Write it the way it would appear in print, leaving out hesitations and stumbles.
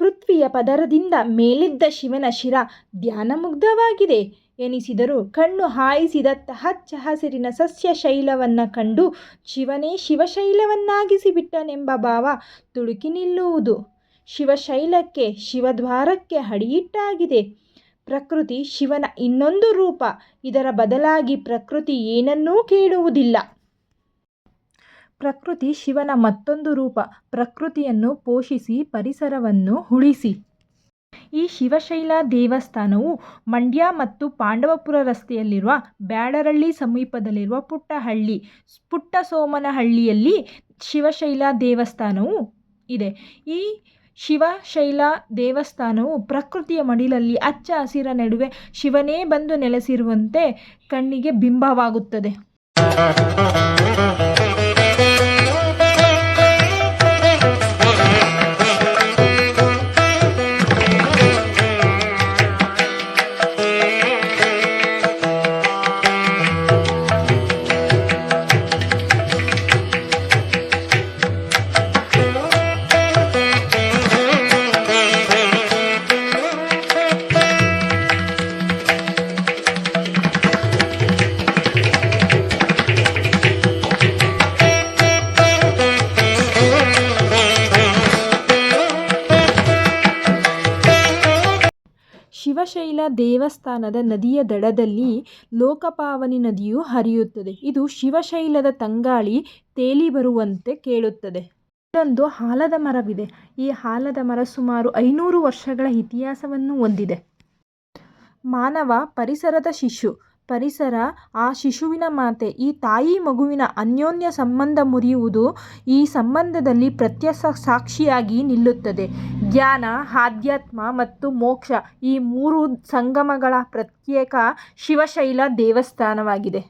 ಪೃಥ್ವಿಯ ಪದರದಿಂದ ಮೇಲಿದ್ದ ಶಿವನ ಶಿರ ಧ್ಯಾನಮುಗ್ಧವಾಗಿದೆ ಎನಿಸಿದರೂ ಕಣ್ಣು ಹಾಯಿಸಿದತ್ತ ಹಚ್ಚ ಹಸಿರಿನ ಸಸ್ಯ ಶೈಲವನ್ನು ಕಂಡು ಶಿವನೇ ಶಿವಶೈಲವನ್ನಾಗಿಸಿ ಬಿಟ್ಟನೆಂಬ ಭಾವ ತುಳುಕಿ ನಿಲ್ಲುವುದು. ಶಿವಶೈಲಕ್ಕೆ ಶಿವದ್ವಾರಕ್ಕೆ ಅಡಿಯಿಟ್ಟಾಗಿದೆ. ಪ್ರಕೃತಿ ಶಿವನ ಇನ್ನೊಂದು ರೂಪ. ಇದರ ಬದಲಾಗಿ ಪ್ರಕೃತಿ ಏನನ್ನೂ ಕೇಳುವುದಿಲ್ಲ. ಪ್ರಕೃತಿ ಶಿವನ ಮತ್ತೊಂದು ರೂಪ. ಪ್ರಕೃತಿಯನ್ನು ಪೋಷಿಸಿ ಪರಿಸರವನ್ನು ಉಳಿಸಿ. ಈ ಶಿವಶೈಲ ದೇವಸ್ಥಾನವು ಮಂಡ್ಯ ಮತ್ತು ಪಾಂಡವಪುರ ರಸ್ತೆಯಲ್ಲಿರುವ ಬ್ಯಾಡರಹಳ್ಳಿ ಸಮೀಪದಲ್ಲಿರುವ ಪುಟ್ಟಸೋಮನಹಳ್ಳಿಯಲ್ಲಿ ಶಿವಶೈಲ ದೇವಸ್ಥಾನವು ಇದೆ. ಈ ಶಿವಶೈಲ ದೇವಸ್ಥಾನವು ಪ್ರಕೃತಿಯ ಮಡಿಲಲ್ಲಿ ಹಚ್ಚ ಹಸಿರ ನಡುವೆ ಶಿವನೇ ಬಂದು ನೆಲೆಸಿರುವಂತೆ ಕಣ್ಣಿಗೆ ಬಿಂಬವಾಗುತ್ತದೆ. ಶಿವಶೈಲ ದೇವಸ್ಥಾನದ ನದಿಯ ದಡದಲ್ಲಿ ಲೋಕಪಾವನಿ ನದಿಯು ಹರಿಯುತ್ತದೆ. ಇದು ಶಿವಶೈಲದ ತಂಗಾಳಿ ತೇಲಿ ಬರುವಂತೆ ಕೇಳುತ್ತದೆ. ಇಲ್ಲೊಂದು ಆಲದ ಮರವಿದೆ. ಈ ಆಲದ ಮರ ಸುಮಾರು 500 ವರ್ಷಗಳ ಇತಿಹಾಸವನ್ನು ಹೊಂದಿದೆ. ಮಾನವ ಪರಿಸರದ ಶಿಶು, ಪರಿಸರ ಆ ಶಿಶುವಿನ ಮಾತೆ. ಈ ತಾಯಿ ಮಗುವಿನ ಅನ್ಯೋನ್ಯ ಸಂಬಂಧ ಮುರಿಯುವುದು ಈ ಸಂಬಂಧದಲ್ಲಿ ಪ್ರತ್ಯಕ್ಷ ಸಾಕ್ಷಿಯಾಗಿ ನಿಲ್ಲುತ್ತದೆ. ಜ್ಞಾನ, ಆಧ್ಯಾತ್ಮ ಮತ್ತು ಮೋಕ್ಷ ಈ 3 ಸಂಗಮಗಳ ಪ್ರತ್ಯೇಕ ಶಿವಶೈಲ ದೇವಸ್ಥಾನವಾಗಿದೆ.